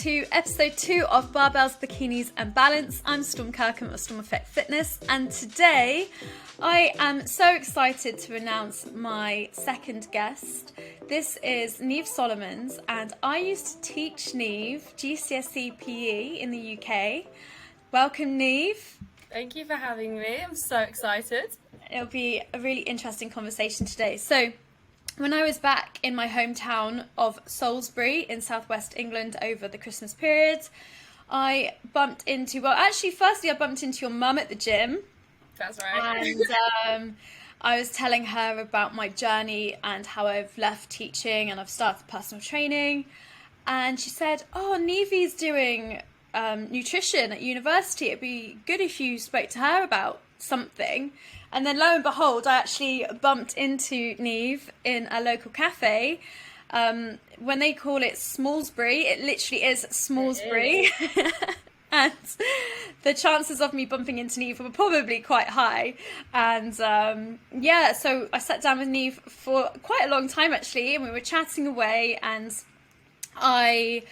to episode 2 of Barbells, Bikinis and Balance. I'm Storm Kirkham of Storm Effect Fitness, and today I am so excited to announce my second guest. This is Niamh Solomons, and I used to teach Niamh GCSE PE in the UK. Welcome, Niamh. Thank you for having me. I'm so excited. It'll be a really interesting conversation today. So, when I was back in my hometown of Salisbury in southwest England over the Christmas period, I bumped into, firstly I bumped into your mum at the gym. That's right. And I was telling her about my journey and how I've left teaching and I've started personal training. And she said, oh, Niamh's doing nutrition at university. It'd be good if you spoke to her about something. And then lo and behold, I actually bumped into Niamh in a local cafe. When they call it Smallsbury, it literally is Smallsbury. And the chances of me bumping into Niamh were probably quite high. And so I sat down with Niamh for quite a long time actually, and we were chatting away, and I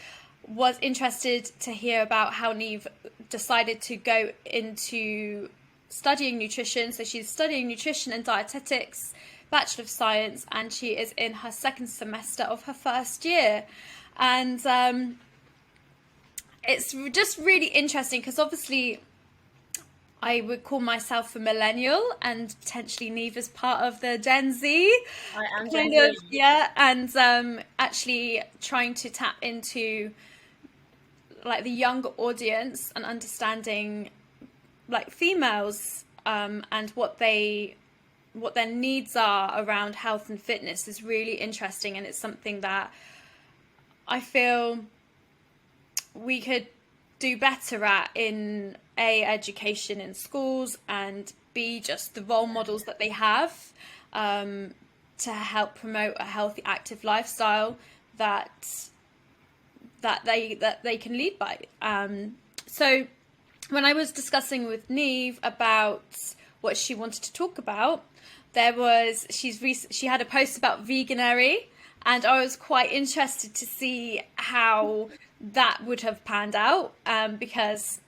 was interested to hear about how Niamh decided to go into studying nutrition. So she's studying Nutrition and Dietetics, Bachelor of Science, and she is in her second semester of her first year. And it's just really interesting because obviously I would call myself a millennial, and potentially Niamh is part of the Gen Z. I am Gen Z. Yeah, and actually trying to tap into like the younger audience and understanding like females and what their needs are around health and fitness is really interesting, and it's something that I feel we could do better at in education in schools, and be just the role models that they have to help promote a healthy, active lifestyle that they can lead by. So when I was discussing with Niamh about what she wanted to talk about, she had a post about veganery, and I was quite interested to see how that would have panned out, because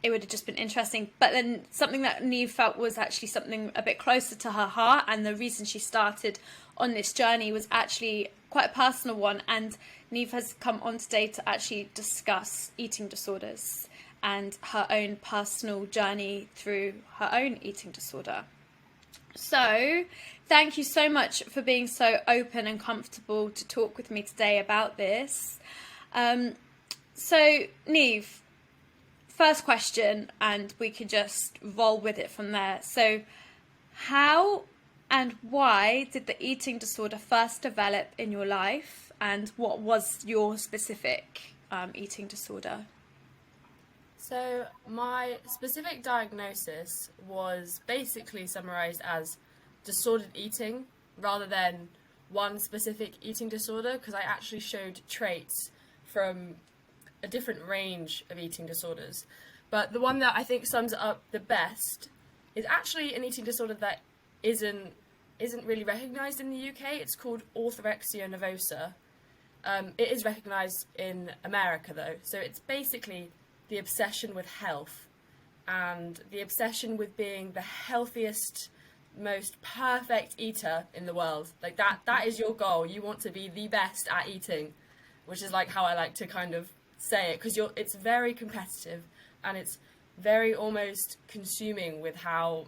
it would have just been interesting. But then something that Niamh felt was actually something a bit closer to her heart, and the reason she started on this journey was actually quite a personal one, and Niamh has come on today to actually discuss eating disorders and her own personal journey through her own eating disorder. So thank you so much for being so open and comfortable to talk with me today about this. So Niamh, first question, and we can just roll with it from there. So how and why did the eating disorder first develop in your life, and what was your specific eating disorder? So my specific diagnosis was basically summarized as disordered eating rather than one specific eating disorder, because I actually showed traits from a different range of eating disorders. But the one that I think sums it up the best is actually an eating disorder that isn't really recognised in the UK. It's called Orthorexia Nervosa. It is recognised in America though. So it's basically the obsession with health and the obsession with being the healthiest, most perfect eater in the world. Like that is your goal. You want to be the best at eating, which is like how I like to kind of say it, because it's very competitive and it's very almost consuming with how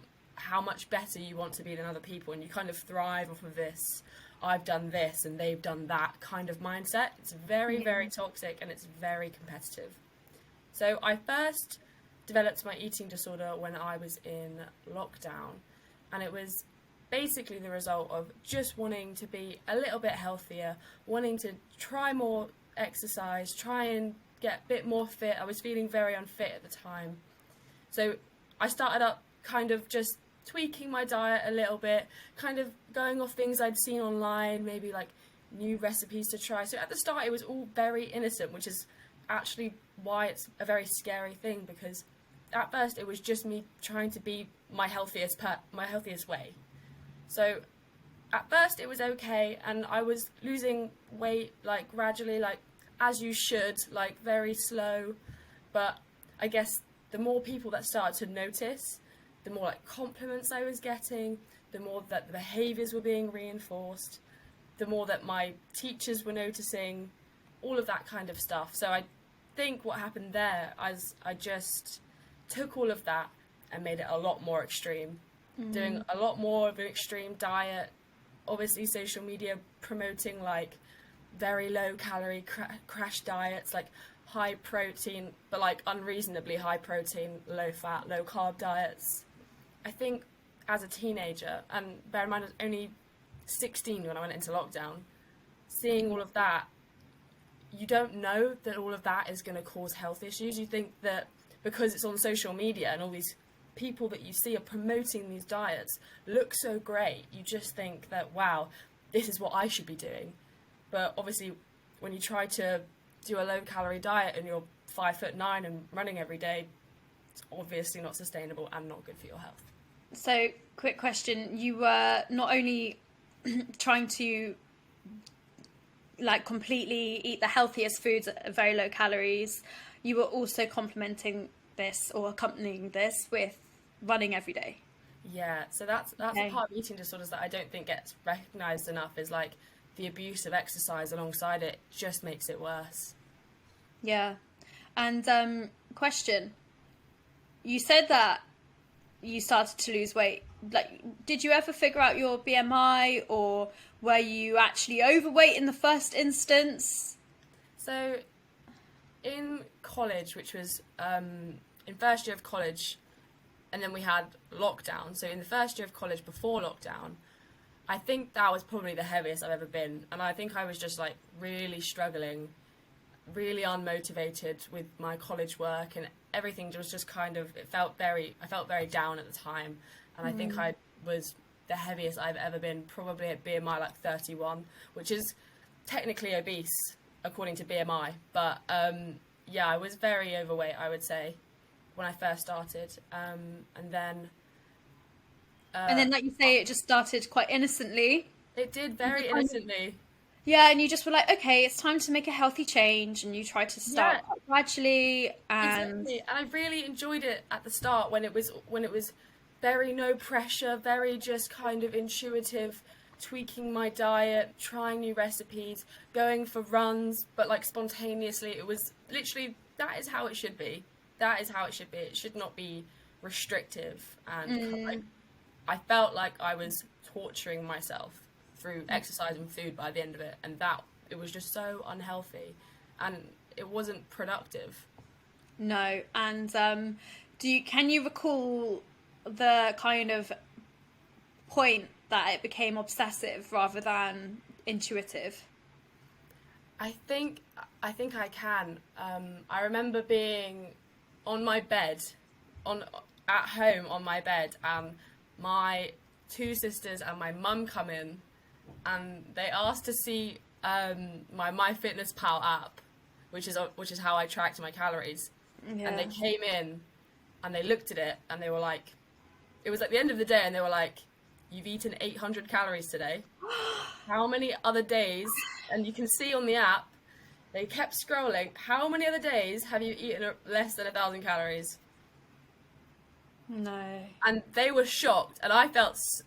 much better you want to be than other people, and you kind of thrive off of this I've done this and they've done that kind of mindset. It's very, very toxic, and it's very competitive. So I first developed my eating disorder when I was in lockdown, and it was basically the result of just wanting to be a little bit healthier, wanting to try more exercise, try and get a bit more fit. I was feeling very unfit at the time. So I started up kind of just tweaking my diet a little bit, kind of going off things I'd seen online, maybe like new recipes to try. So at the start it was all very innocent, which is actually why it's a very scary thing, because at first it was just me trying to be my healthiest way. So at first it was okay, and I was losing weight like gradually, like as you should, like very slow. But I guess the more people that started to notice, the more like compliments I was getting, the more that the behaviours were being reinforced, the more that my teachers were noticing, all of that kind of stuff. So I think what happened there is I just took all of that and made it a lot more extreme, doing a lot more of an extreme diet. Obviously, social media promoting like very low calorie crash diets, like high protein, but like unreasonably high protein, low fat, low carb diets. I think as a teenager, and bear in mind I was only 16 when I went into lockdown, seeing all of that, you don't know that all of that is going to cause health issues. You think that because it's on social media and all these people that you see are promoting these diets look so great, you just think that, wow, this is what I should be doing. But obviously, when you try to do a low-calorie diet and you're 5'9" and running every day, it's obviously not sustainable and not good for your health. So, quick question. You were not only trying to like completely eat the healthiest foods at very low calories, you were also complementing this or accompanying this with running every day. Yeah, so that's Okay. a part of eating disorders that I don't think gets recognised enough, is like the abuse of exercise alongside it just makes it worse. Yeah. And question. You said that you started to lose weight. Like, did you ever figure out your BMI, or were you actually overweight in the first instance? So in college, which was in first year of college, and then we had lockdown. So in the first year of college before lockdown, I think that was probably the heaviest I've ever been. And I think I was just like really struggling, really unmotivated with my college work, and everything was just kind of, I felt very down at the time. And I think I was the heaviest I've ever been, probably at BMI like 31, which is technically obese according to BMI. But yeah, I was very overweight, I would say, when I first started. And then, Like you say, it just started quite innocently. it did very innocently. Yeah, and you just were like, okay, it's time to make a healthy change, and you tried to start Yeah, quite gradually, and exactly. And I really enjoyed it at the start when it was very no pressure, very just kind of intuitive, tweaking my diet, trying new recipes, going for runs, but like spontaneously. It was literally, that is how it should be. That is how it should be. It should not be restrictive. And like, I felt like I was torturing myself through exercise and food by the end of it, and that it was just so unhealthy, and it wasn't productive. no. And can you recall the kind of point that it became obsessive rather than intuitive? I think I can. I remember being on my bed, at home on my bed, and my two sisters and my mum come in, and they asked to see my MyFitnessPal app, which is how I tracked my calories. Yeah. And they came in, and they looked at it, and they were like, it was at the end of the day, and they were like, "You've eaten 800 calories today. How many other days?" And you can see on the app, they kept scrolling. How many other days have you eaten less than 1,000 calories? No. And they were shocked, and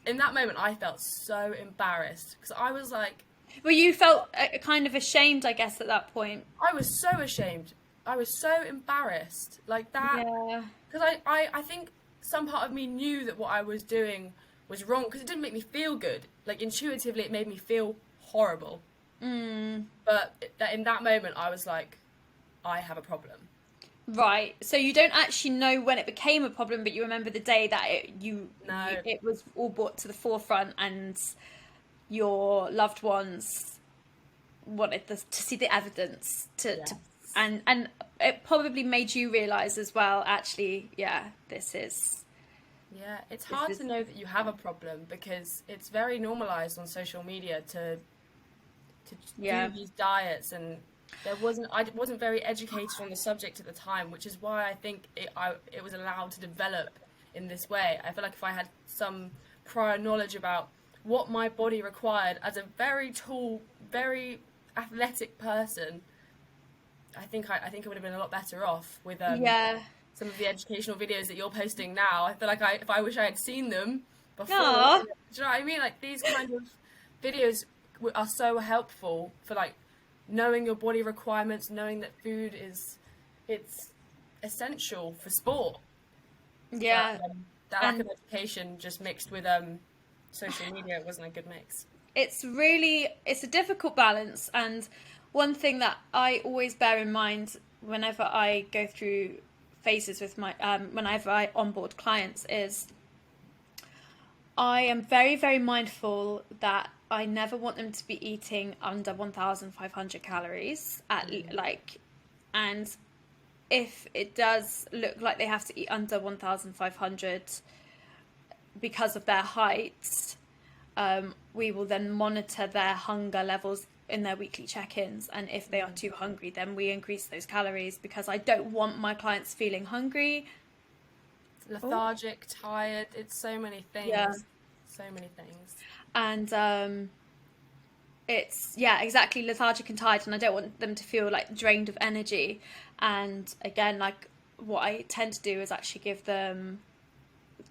in that moment, I felt so embarrassed, because I was like, Well, you felt kind of ashamed, I guess, at that point. I was so ashamed. I was so embarrassed, like that, Yeah. because I think some part of me knew that what I was doing was wrong, because it didn't make me feel good. Like, intuitively, it made me feel horrible. But in that moment, I was like, I have a problem. Right. So you don't actually know when it became a problem, but you remember the day that No. it was all brought to the forefront, and your loved ones wanted to see the evidence Yes. and it probably made you realize as well, actually, yeah, this is. Yeah, it's hard to know that you have a problem, because it's very normalized on social media to Yeah. do these diets, and I wasn't very educated on the subject at the time, which is why I think it was allowed to develop in this way. I feel like if I had some prior knowledge about what my body required as a very tall, very athletic person, I think I would have been a lot better off with Yeah. some of the educational videos that you're posting now. I feel like if I wish I had seen them before. Aw. Do you know what I mean? Like these kind of videos are so helpful for like knowing your body requirements, knowing that food it's essential for sport. Yeah. But that lack And of education just mixed with social media wasn't a good mix. it's a difficult balance. And one thing that I always bear in mind whenever I go through phases with my whenever I onboard clients is I am very, very mindful that I never want them to be eating under 1,500 calories and if it does look like they have to eat under 1,500 because of their height, we will then monitor their hunger levels in their weekly check-ins. And if they are too hungry, then we increase those calories because I don't want my clients feeling hungry. Lethargic, tired, it's so many things. Yeah. So many things. And it's, yeah, exactly, lethargic and tired. And I don't want them to feel like drained of energy. And again, like what I tend to do is actually give them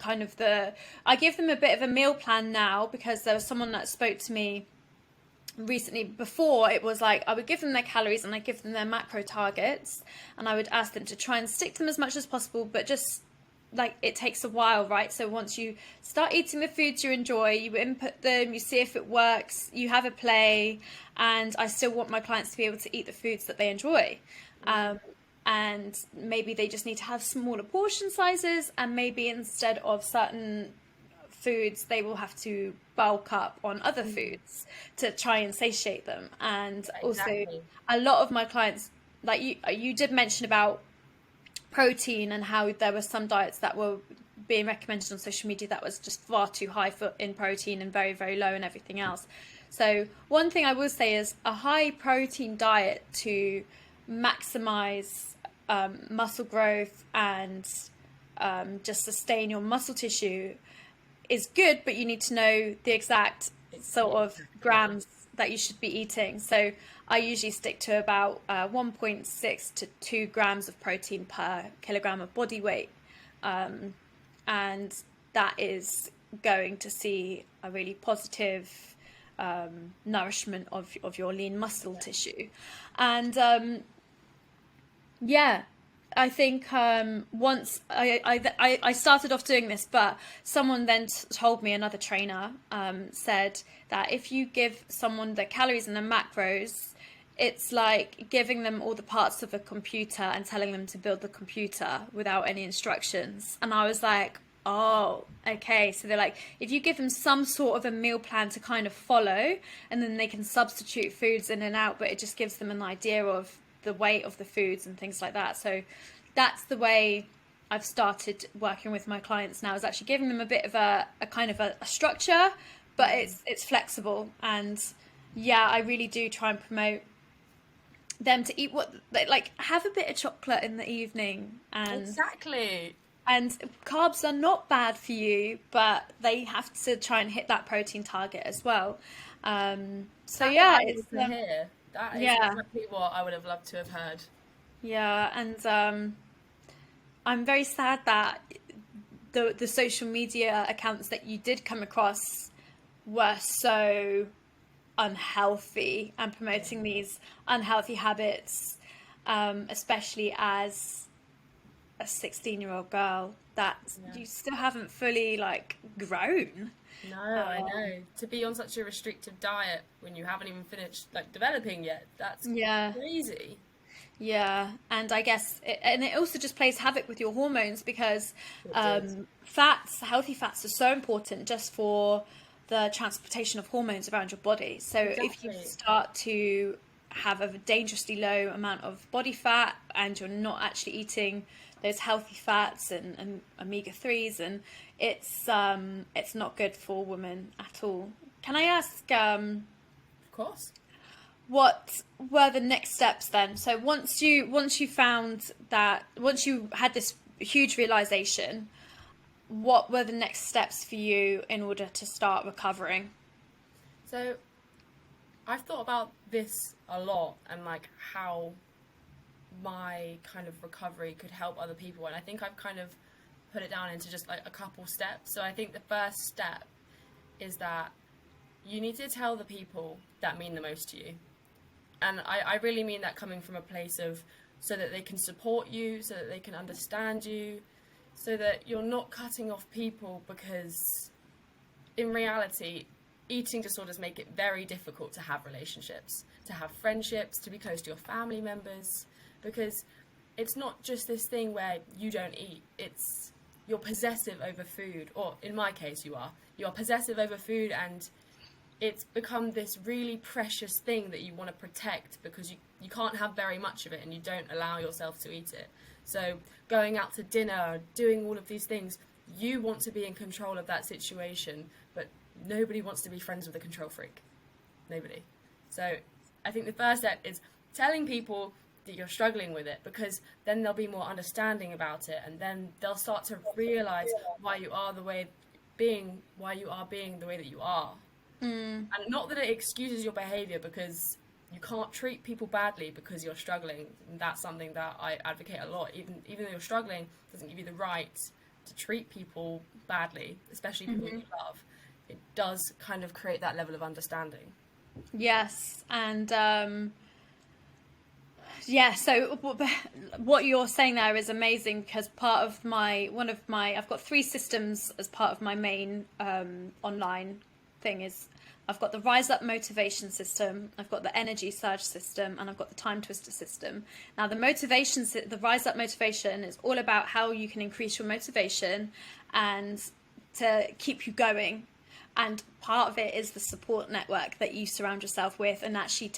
I give them a bit of a meal plan now because there was someone that spoke to me recently. Before it was like I would give them their calories and I give them their macro targets and I would ask them to try and stick to them as much as possible, but just like it takes a while, right? So once you start eating the foods you enjoy, you input them, you see if it works, you have a play, and I still want my clients to be able to eat the foods that they enjoy. And maybe they just need to have smaller portion sizes, and maybe instead of certain foods they will have to bulk up on other foods to try and satiate them. And also a lot of my clients, like you did mention about protein and how there were some diets that were being recommended on social media that was just far too high in protein and very, very low in everything else. So one thing I will say is a high protein diet to maximize muscle growth and just sustain your muscle tissue is good, but you need to know the exact sort of grams that you should be eating. So I usually stick to about 1.6 to 2 grams of protein per kilogram of body weight, and that is going to see a really positive nourishment of your lean muscle tissue. And yeah, I think once I started off doing this, but someone then told me, another trainer said that if you give someone the calories and the macros, it's like giving them all the parts of a computer and telling them to build the computer without any instructions. And I was like, oh, okay. So they're like, if you give them some sort of a meal plan to kind of follow, and then they can substitute foods in and out, but it just gives them an idea of the weight of the foods and things like that. So that's the way I've started working with my clients now, is actually giving them a bit of a kind of a structure, but it's flexible. And yeah, I really do try and promote them to eat what they like, have a bit of chocolate in the evening, and exactly. And carbs are not bad for you, but they have to try and hit that protein target as well. So yeah, it's here. That is exactly what I would have loved to have heard. Yeah, and I'm very sad that the social media accounts that you did come across were so unhealthy and promoting these unhealthy habits, especially as a 16-year-old girl that you still haven't fully like grown. No, I know. To be on such a restrictive diet when you haven't even finished like developing yet, that's crazy. Yeah, and I guess it also just plays havoc with your hormones because healthy fats are so important just for the transportation of hormones around your body. So if you start to have a dangerously low amount of body fat and you're not actually eating those healthy fats and omega-3s, and it's not good for women at all. Can I ask? Of course. What were the next steps then? So once you found that, once you had this huge realization, what were the next steps for you in order to start recovering? So I've thought about this a lot, and like how my kind of recovery could help other people. And I think I've kind of put it down into just like a couple steps. So I think the first step is that you need to tell the people that mean the most to you. And I really mean that coming from a place of so that they can support you, so that they can understand you, so that you're not cutting off people, because in reality, eating disorders make it very difficult to have relationships, to have friendships, to be close to your family members, because it's not just this thing where you don't eat, it's you're possessive over food, or in my case you're possessive over food, and it's become this really precious thing that you want to protect because you can't have very much of it and you don't allow yourself to eat it. So going out to dinner, doing all of these things, you want to be in control of that situation, but nobody wants to be friends with a control freak. Nobody. So I think the first step is telling people that you're struggling with it, because then they'll be more understanding about it, and then they'll start to realize why you are being the way that you are. And not that it excuses your behavior, because you can't treat people badly because you're struggling. And that's something that I advocate a lot. Even though you're struggling, it doesn't give you the right to treat people badly, especially people you love. It does kind of create that level of understanding. Yes, and yeah, so what you're saying there is amazing, because I've got 3 systems as part of my main online thing. Is I've got the Rise Up Motivation system, I've got the Energy Surge system, and I've got the Time Twister system. Now the Rise Up Motivation is all about how you can increase your motivation and to keep you going. And part of it is the support network that you surround yourself with, and actually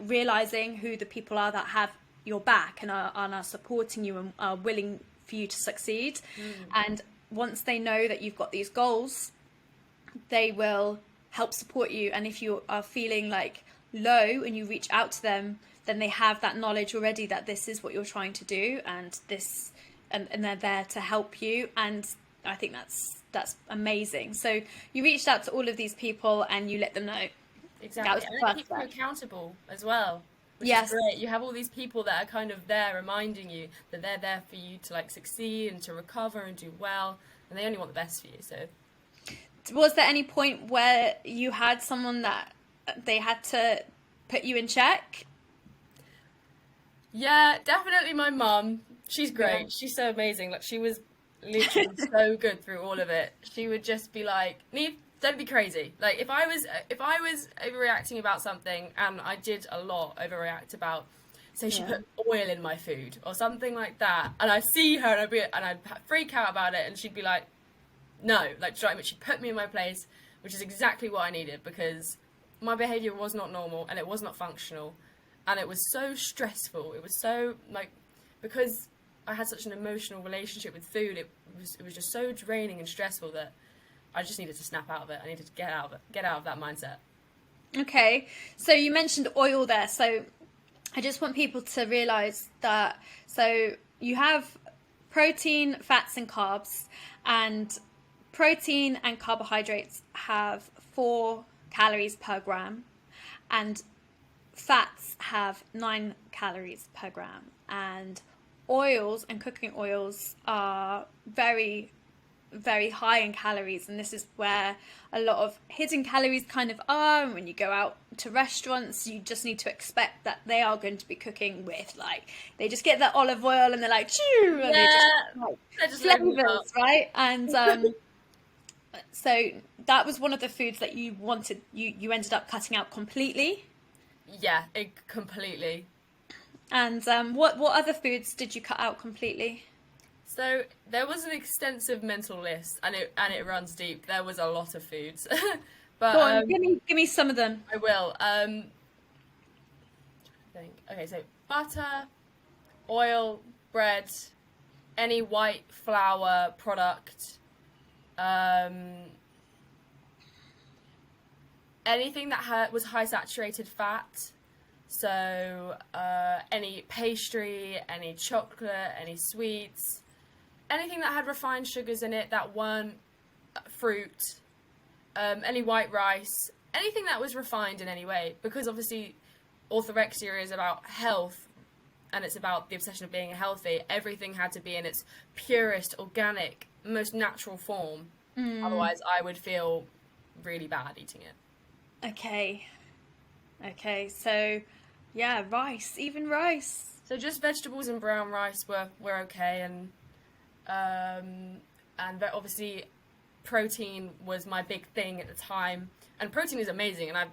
realizing who the people are that have your back and are supporting you and are willing for you to succeed. And once they know that you've got these goals, they will help support you. And if you are feeling like low and you reach out to them, then they have that knowledge already that this is what you're trying to do, and they're there to help you. And I think that's amazing. So you reached out to all of these people and you let them know. Exactly. And keep them accountable as well. Which is great. You have all these people that are kind of there reminding you that they're there for you to succeed and to recover and do well, and they only want the best for you. So was there any point where you had someone that they had to put you in check? Yeah, definitely my mum. She's great. Yeah. She's so amazing. She was literally so good through all of it. She would just be like, Niamh, don't be crazy. If I was overreacting about something, and I did a lot overreact about, say she put oil in my food or something like that, and I'd see her and I'd freak out about it, and she'd be like, no, she put me in my place, which is exactly what I needed, because my behavior was not normal and it was not functional, and it was so stressful. It was so because I had such an emotional relationship with food, it was just so draining and stressful that I just needed to snap out of it. I needed to get out of that mindset. Okay, so you mentioned oil there. So I just want people to realise that, so you have protein, fats and carbs, and protein and carbohydrates have 4 calories per gram, and fats have 9 calories per gram, and oils and cooking oils are very, very high in calories, and this is where a lot of hidden calories kind of are. And when you go out to restaurants, you just need to expect that they are going to be cooking with they just get that olive oil and they're like, choo, and they just flavors, right? And so that was one of the foods that you ended up cutting out completely. Yeah, completely. And what other foods did you cut out completely? So there was an extensive mental list, and it runs deep. There was a lot of foods, but go on, give me some of them. I will. Okay, so butter, oil, bread, any white flour product, anything that was high saturated fat. So any pastry, any chocolate, any sweets, anything that had refined sugars in it that weren't fruit, any white rice, anything that was refined in any way, because obviously orthorexia is about health and it's about the obsession of being healthy, everything had to be in its purest, organic, most natural form. Otherwise, I would feel really bad eating it. Okay, so yeah, rice, even rice. So just vegetables and brown rice were okay, and obviously protein was my big thing at the time. And protein is amazing, and I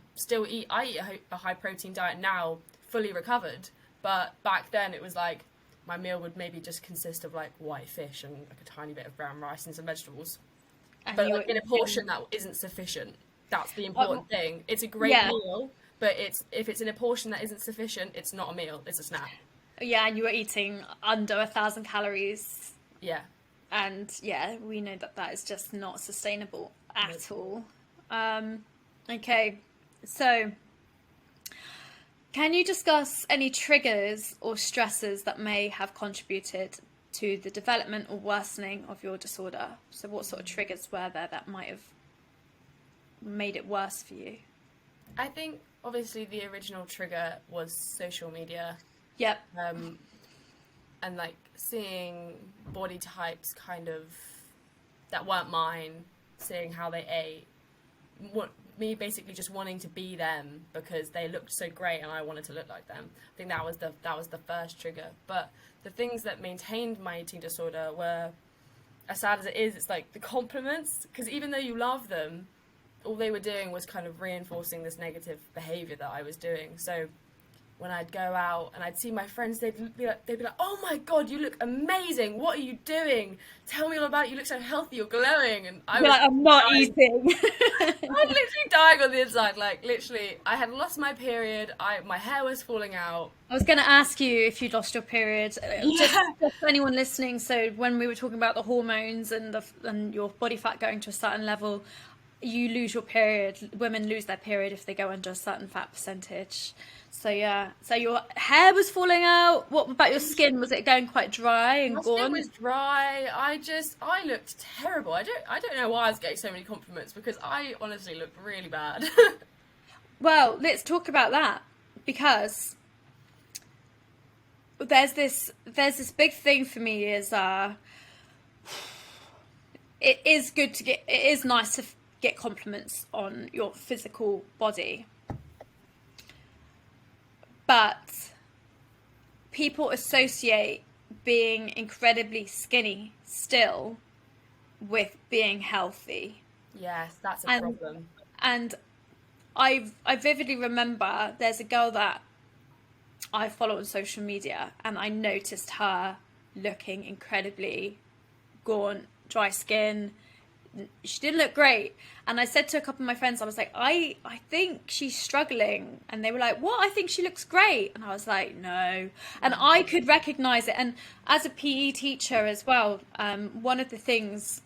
eat a high protein diet now, fully recovered. But back then it was like my meal would maybe just consist of like white fish and like a tiny bit of brown rice and some vegetables. But like, in a portion that isn't sufficient. That's the important thing. It's a great meal, but if it's in a portion that isn't sufficient, it's not a meal, it's a snack. Yeah, and you were eating under 1,000 calories. Yeah. And yeah, we know that is just not sustainable at all. Okay, so can you discuss any triggers or stressors that may have contributed to the development or worsening of your disorder? So what sort of triggers were there that might have made it worse for you? I think obviously the original trigger was social media. Yep. And like seeing body types kind of that weren't mine, seeing how they ate, me basically just wanting to be them because they looked so great and I wanted to look like them. I think that was the first trigger. But the things that maintained my eating disorder were, as sad as it is, it's like the compliments, because even though you love them, all they were doing was kind of reinforcing this negative behavior that I was doing. So when I'd go out and I'd see my friends, they'd be like, "Oh my God, you look amazing! What are you doing? Tell me all about it. You look so healthy. You're glowing." And I was like, "I'm not eating." I'm literally dying on the inside. Like literally, I had lost my period. My hair was falling out. I was going to ask you if you'd lost your period. Just for anyone listening. So when we were talking about the hormones and your body fat going to a certain level, you lose your period. Women lose their period if they go under a certain fat percentage. So yeah, so your hair was falling out. What about your skin? Was it going quite dry and gone? My skin was dry. I looked terrible. I don't know why I was getting so many compliments, because I honestly looked really bad. Well, let's talk about that, because there's this big thing for me is it is nice to get compliments on your physical body. But people associate being incredibly skinny still with being healthy. Yes, that's a problem. And I vividly remember there's a girl that I follow on social media, and I noticed her looking incredibly gaunt, dry skin. She didn't look great. And I said to a couple of my friends, I was like, I think she's struggling. And they were like, what? I think she looks great. And I was like, no. And I could recognize it. And as a PE teacher as well, one of the things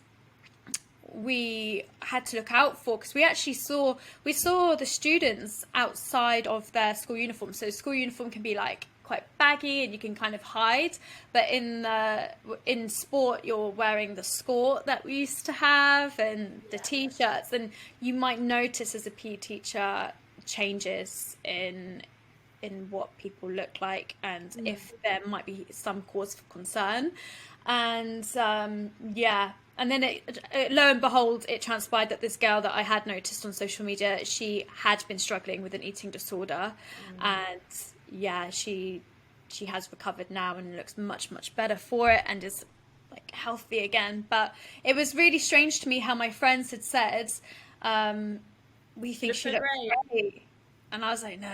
we had to look out for, because we saw the students outside of their school uniform. So school uniform can be like quite baggy and you can kind of hide, but in sport you're wearing the skort that we used to have and the t-shirts, and you might notice as a PE teacher changes in what people look like, and if there might be some cause for concern. And and then lo and behold, it transpired that this girl that I had noticed on social media, she had been struggling with an eating disorder. And yeah, she has recovered now and looks much, much better for it and is like healthy again. But it was really strange to me how my friends had said, we think she looks great. And I was like, no.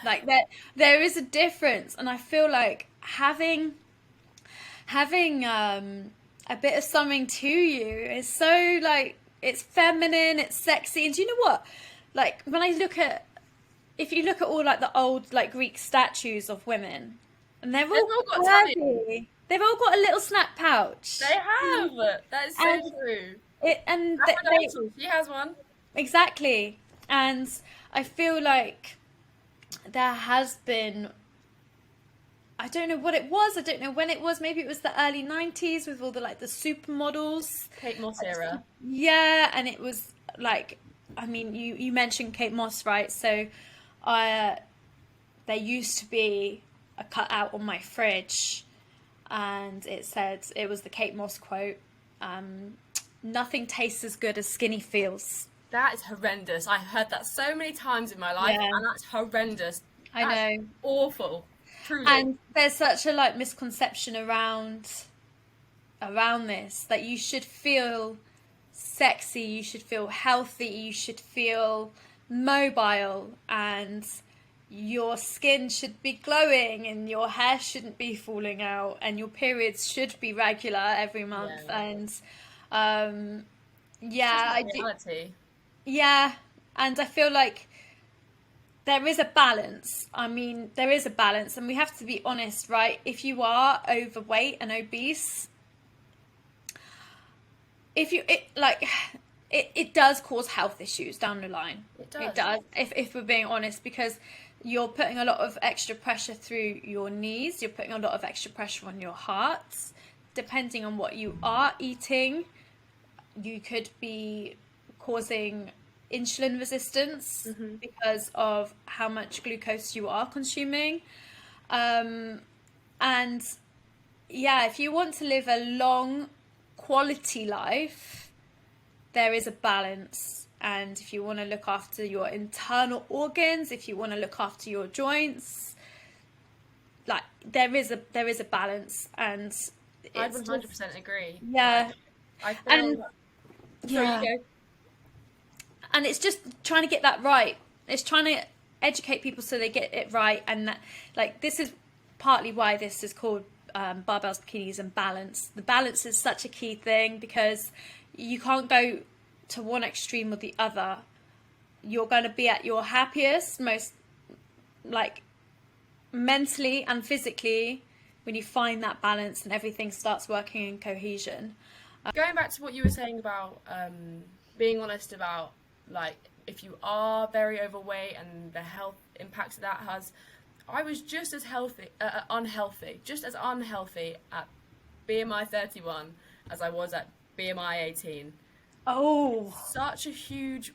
Like there is a difference. And I feel like having a bit of something to you is so, like, it's feminine, it's sexy. And do you know what? Like, when I if you look at all like the old like Greek statues of women, and they've all got curvy. They've all got a little snap pouch. They have. That is so true. She has one. Exactly. And I feel like there has been, I don't know what it was. I don't know when it was. Maybe it was the early 90s with all the like the supermodels. Kate Moss era. Yeah, and it was like, I mean, you mentioned Kate Moss, right? So there used to be a cutout on my fridge, and it said, it was the Kate Moss quote, nothing tastes as good as skinny feels. That is horrendous. I've heard that so many times in my life, Yeah, and that's horrendous. I That's know. awful. Truly. And there's such a like misconception around this, that you should feel sexy, you should feel healthy, you should feel mobile, and your skin should be glowing, and your hair shouldn't be falling out, and your periods should be regular every month. Yeah. And It's just yeah, not reality. yeah, and I feel like there is a balance. I mean, there is a balance, and we have to be honest, right? If you are overweight and obese, if you it does cause health issues down the line. It does. It does, if we're being honest, because you're putting a lot of extra pressure through your knees, you're putting a lot of extra pressure on your heart. Depending on what you are eating, you could be causing insulin resistance because of how much glucose you are consuming. And yeah, if you want to live a long quality life, there is a balance. And if you want to look after your internal organs, if you want to look after your joints, like there is a balance. And I it's 100% agree. yeah. I feel. And Sorry, you go. and it's just trying to get that right. It's trying to educate people so they get it right. And that, like, this is partly why this is called barbells, bikinis, and balance. The balance is such a key thing, because you can't go to one extreme or the other. You're going to be at your happiest, most like mentally and physically, when you find that balance and everything starts working in cohesion. Going back to what you were saying about being honest about, like, if you are very overweight and the health impacts that has, I was just as unhealthy at BMI 31 as I was at BMI 18. Oh, Such a huge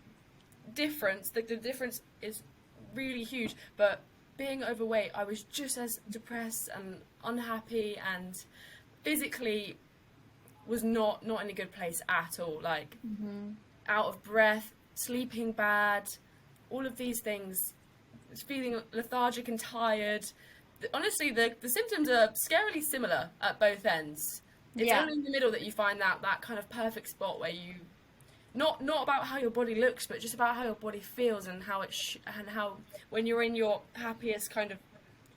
difference. The difference is really huge. But being overweight, I was just as depressed and unhappy, and physically was not in a good place at all. Like, out of breath, sleeping bad, all of these things, feeling lethargic and tired. Honestly, the symptoms are scarily similar at both ends. It's yeah. only in the middle that you find that kind of perfect spot where you not about how your body looks, but just about how your body feels, and how and how when you're in your happiest kind of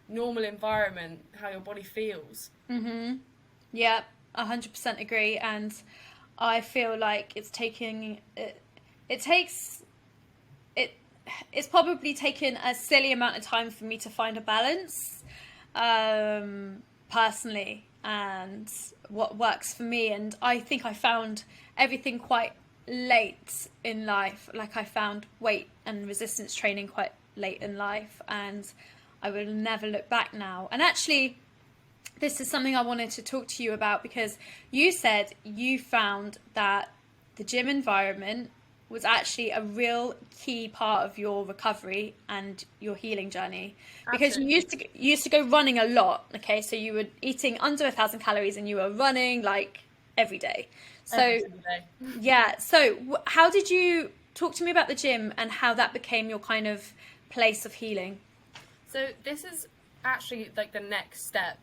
normal environment, how your body feels. Yeah, 100% agree. And I feel like it's probably taken a silly amount of time for me to find a balance, personally, and what works for me. And I think I found everything quite late in life. Like, I found weight and resistance training quite late in life, and I will never look back now. And actually, this is something I wanted to talk to you about, because you said you found that the gym environment was actually a real key part of your recovery and your healing journey. Because you used to go running a lot. Okay, so you were eating under 1,000 calories and you were running like every day. So Every single day. yeah. So how did you talk to me about the gym and how that became your kind of place of healing? So this is actually like the next step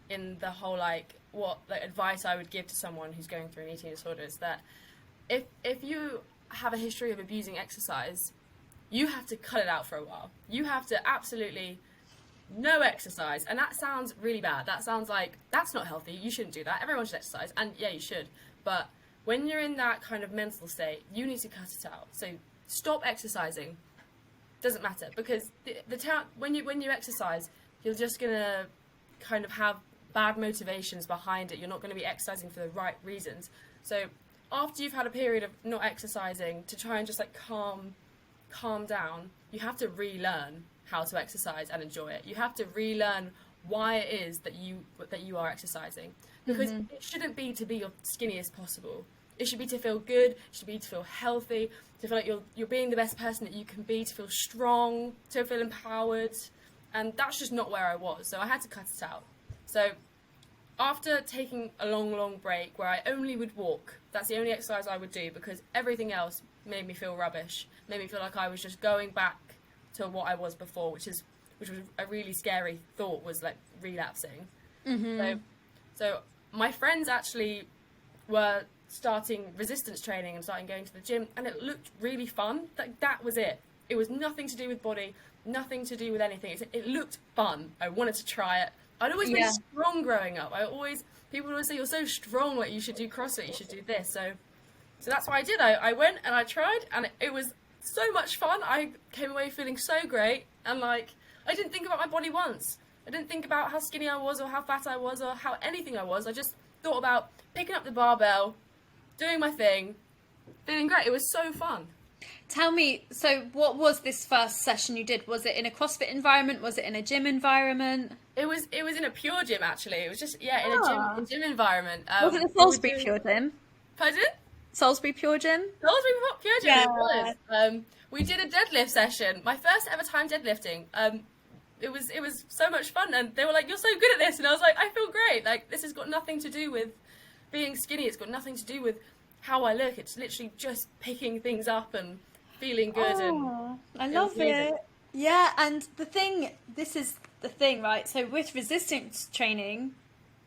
in the whole, like, what like advice I would give to someone who's going through an eating disorder is that if you have a history of abusing exercise, you have to cut it out for a while. You have to absolutely no exercise. And that sounds really bad. That sounds like that's not healthy. You shouldn't do that. Everyone should exercise. And yeah, you should. But when you're in that kind of mental state, you need to cut it out. So stop exercising. Doesn't matter, because when you exercise, you're just gonna kind of have bad motivations behind it. You're not going to be exercising for the right reasons. So after you've had a period of not exercising, to try and just like calm down, you have to relearn how to exercise and enjoy it. You have to relearn why it is that you are exercising, because it shouldn't be to be your skinniest possible. It should be to feel good. It should be to feel healthy, to feel like you're being the best person that you can be, to feel strong, to feel empowered. and that's just not where I was. So I had to cut it out. So after taking a long break where I only would walk, that's the only exercise I would do, because everything else made me feel rubbish, made me feel like I was just going back to what I was before, which was a really scary thought, was like relapsing. So my friends actually were starting resistance training and starting going to the gym, and it looked really fun. Like, that was it. It was nothing to do with body, nothing to do with anything. It looked fun. I wanted to try it. I'd always been strong growing up. People would always say, you're so strong, like you should do CrossFit, you should do this. So that's what I did. I went and I tried, and it was so much fun. I came away feeling so great, and like, I didn't think about my body once. I didn't think about how skinny I was, or how fat I was, or how anything I was. I just thought about picking up the barbell, doing my thing, feeling great. It was so fun. Tell me, so what was this first session you did? Was it in a CrossFit environment? Was it in a gym environment? It was in a pure gym, actually. It was just, in a gym environment. Was it the Salisbury Pure Gym? Pardon? Salisbury Pure Gym? Salisbury Pure Gym, it was. We did a deadlift session. My first ever time deadlifting. It was so much fun, and they were like, you're so good at this, and I was like, I feel great. Like, this has got nothing to do with being skinny. It's got nothing to do with how I look. It's literally just picking things up and feeling good. I love it. Yeah, and this is the thing, right? So with resistance training,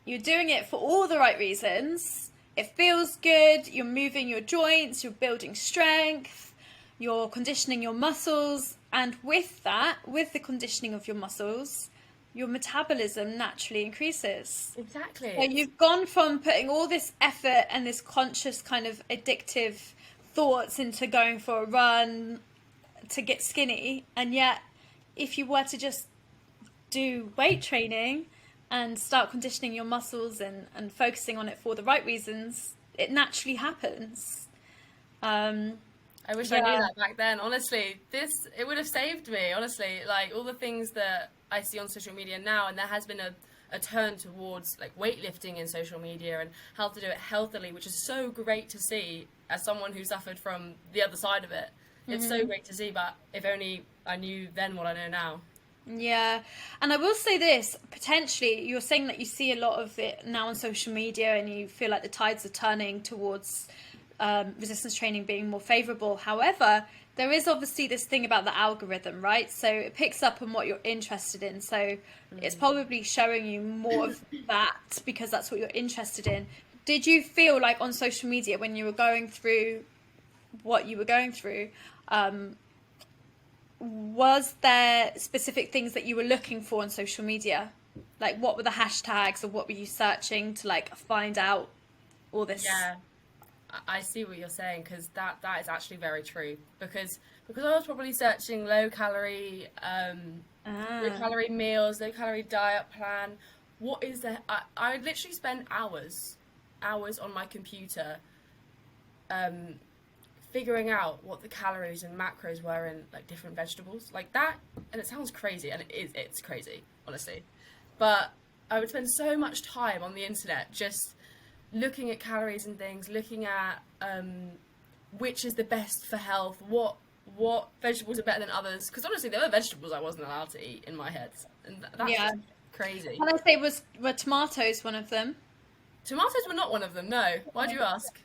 you're doing it for all the right reasons. It feels good, you're moving your joints, you're building strength, you're conditioning your muscles, and with that, with the conditioning of your muscles, your metabolism naturally increases. Exactly. So you've gone from putting all this effort and this conscious kind of addictive thoughts into going for a run to get skinny, and yet if you were to just do weight training and start conditioning your muscles and focusing on it for the right reasons, it naturally happens. I wish I knew that back then. Honestly, it would have saved me. Honestly, like all the things that I see on social media now, and there has been a turn towards like weightlifting in social media and how to do it healthily, which is so great to see as someone who suffered from the other side of it. It's so great to see, but if only I knew then what I know now. Yeah, and I will say this, potentially, you're saying that you see a lot of it now on social media and you feel like the tides are turning towards resistance training being more favourable. However, there is obviously this thing about the algorithm, right? So it picks up on what you're interested in. So it's probably showing you more of that because that's what you're interested in. Did you feel like on social media when you were going through what you were going through, was there specific things that you were looking for on social media? Like what were the hashtags or what were you searching to like find out all this? Yeah, I see what you're saying, because that is actually very true. Because I was probably searching low calorie meals, low calorie diet plan. What is the? I literally spend hours on my computer, figuring out what the calories and macros were in like different vegetables, like that. And it sounds crazy, and it's crazy, honestly. But I would spend so much time on the internet just looking at calories and things, looking at which is the best for health, what vegetables are better than others. Because honestly, there were vegetables I wasn't allowed to eat in my head, and that's just crazy. Can I say were tomatoes one of them? Tomatoes were not one of them. No. Why do you ask?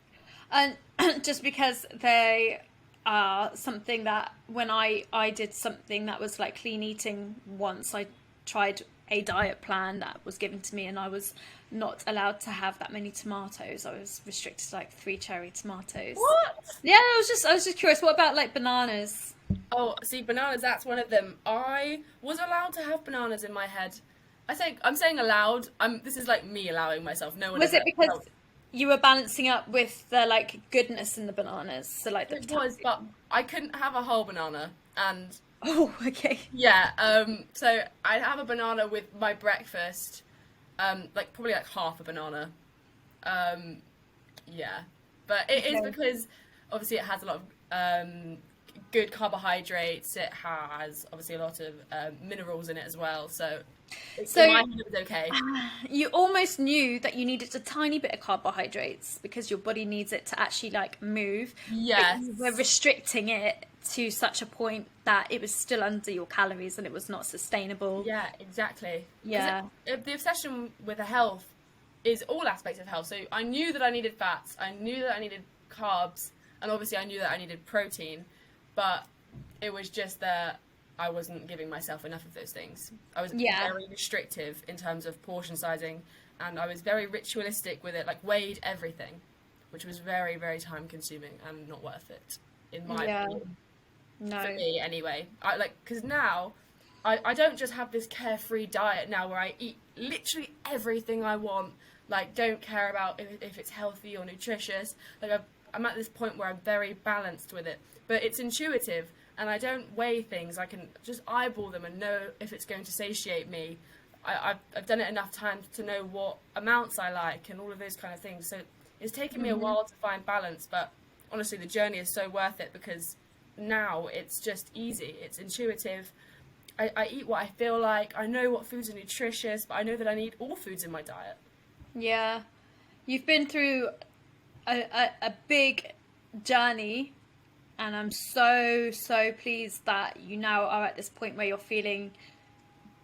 And just because they are something that when I did something that was like clean eating once, I tried a diet plan that was given to me, and I was not allowed to have that many tomatoes. I was restricted to like 3 cherry tomatoes. What? Yeah, I was just curious. What about like bananas? Oh, see, bananas, that's one of them. I was allowed to have bananas in my head. I'm saying allowed. This is like me allowing myself. No one. Was it because you were balancing up with the like goodness in the bananas? So like it was, but I couldn't have a whole banana, and oh, okay. Yeah. So I'd have a banana with my breakfast, like probably like half a banana. Yeah, but it is because obviously it has a lot of good carbohydrates. It has obviously a lot of minerals in it as well. So in my head it was okay. You almost knew that you needed a tiny bit of carbohydrates because your body needs it to actually like move. Yes. We're restricting it to such a point that it was still under your calories and it was not sustainable. Yeah, exactly. 'Cause Yeah. the obsession with the health is all aspects of health. So I knew that I needed fats, I knew that I needed carbs, and obviously I knew that I needed protein, but it was just that I wasn't giving myself enough of those things. I was very restrictive in terms of portion sizing, and I was very ritualistic with it, like weighed everything, which was very, very time consuming and not worth it, in my opinion. No. For me, anyway. Because now, I don't just have this carefree diet now where I eat literally everything I want, like, don't care about if it's healthy or nutritious. Like, I'm at this point where I'm very balanced with it. But it's intuitive, and I don't weigh things. I can just eyeball them and know if it's going to satiate me. I've done it enough times to know what amounts I like and all of those kind of things. So it's taken me a while to find balance, but honestly, the journey is so worth it because now it's just easy. It's intuitive. I eat what I feel like. I know what foods are nutritious, but I know that I need all foods in my diet. Yeah. You've been through a big journey, and I'm so, so pleased that you now are at this point where you're feeling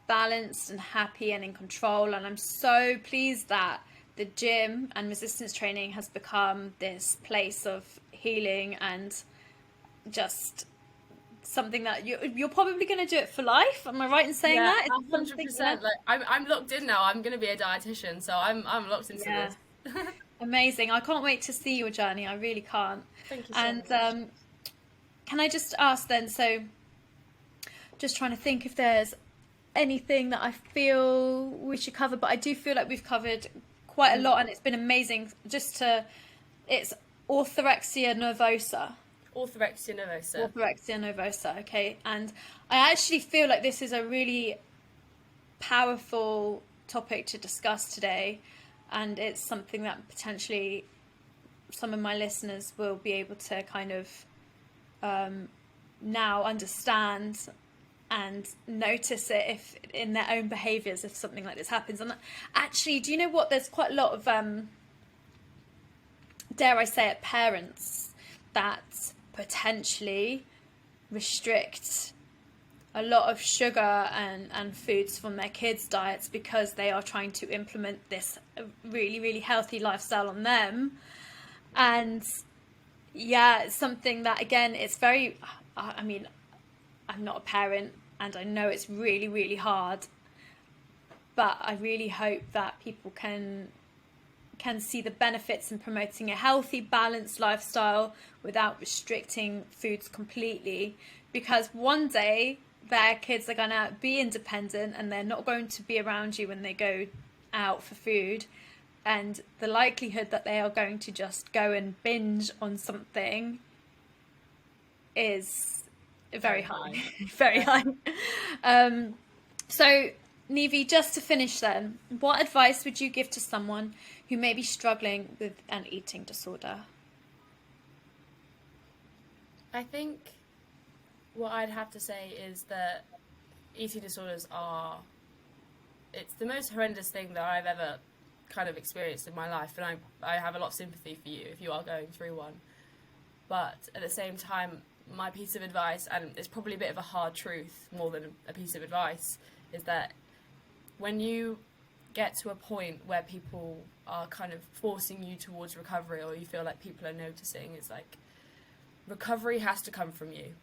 balanced and happy and in control. And I'm so pleased that the gym and resistance training has become this place of healing and just something that you're probably going to do it for life. Am I right in saying that? It's 100%. Like I'm locked in now. I'm going to be a dietitian, so I'm locked into this. Amazing. I can't wait to see your journey. I really can't. Thank you so much. Can I just ask then, so just trying to think if there's anything that I feel we should cover, but I do feel like we've covered quite a lot, and it's been amazing it's Orthorexia Nervosa. Orthorexia Nervosa. Orthorexia Nervosa, okay. And I actually feel like this is a really powerful topic to discuss today, and it's something that potentially some of my listeners will be able to kind of now understand and notice it if in their own behaviours if something like this happens. And actually, do you know what? There's quite a lot of dare I say it, parents that potentially restrict a lot of sugar and foods from their kids' diets because they are trying to implement this really, really healthy lifestyle on them. And yeah, it's something that, again, it's very, I mean, I'm not a parent and I know it's really, really hard, but I really hope that people can see the benefits in promoting a healthy, balanced lifestyle without restricting foods completely, because one day their kids are going to be independent and they're not going to be around you when they go out for food, and the likelihood that they are going to just go and binge on something is very high. Very high. So Niamh, just to finish then, what advice would you give to someone who may be struggling with an eating disorder? I think what I'd have to say is that eating disorders it's the most horrendous thing that I've ever kind of experienced in my life, and I have a lot of sympathy for you if you are going through one. But at the same time, my piece of advice, and it's probably a bit of a hard truth more than a piece of advice, is that when you get to a point where people are kind of forcing you towards recovery, or you feel like people are noticing, it's like recovery has to come from you.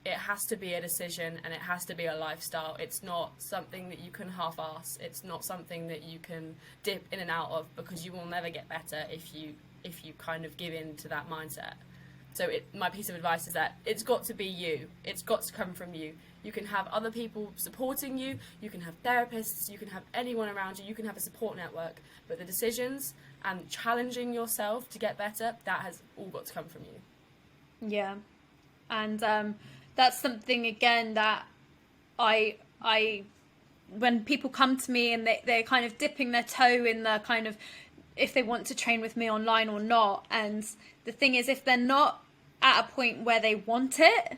It has to be a decision, and it has to be a lifestyle. It's not something that you can half-ass. It's not something that you can dip in and out of, because you will never get better if you kind of give in to that mindset. So my piece of advice is that it's got to be you. It's got to come from you. You can have other people supporting you. You can have therapists. You can have anyone around you. You can have a support network. But the decisions and challenging yourself to get better, that has all got to come from you. Yeah. And that's something, again, that I when people come to me and they're kind of dipping their toe in the kind of if they want to train with me online or not. And the thing is, if they're not at a point where they want it,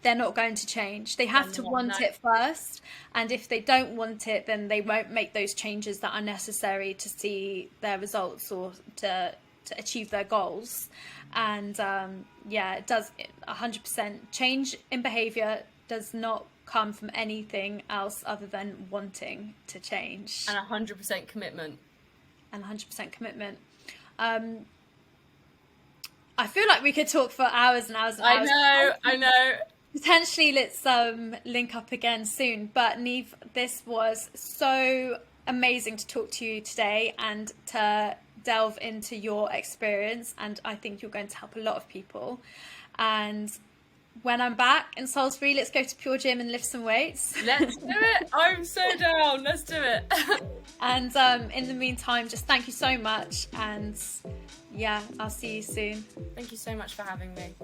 they're not going to change. They have to want it first. And if they don't want it, then they won't make those changes that are necessary to see their results or to to achieve their goals. And it does 100%. Change in behavior does not come from anything else other than wanting to change. And 100% commitment. And 100% commitment. I feel like we could talk for hours and hours and hours. I know. Potentially, let's link up again soon. But Niamh, this was so amazing to talk to you today and to delve into your experience. And I think you're going to help a lot of people. And when I'm back in Salisbury, let's go to Pure Gym and lift some weights. Let's do it. I'm so down. Let's do it. And in the meantime, just thank you so much. And yeah, I'll see you soon. Thank you so much for having me.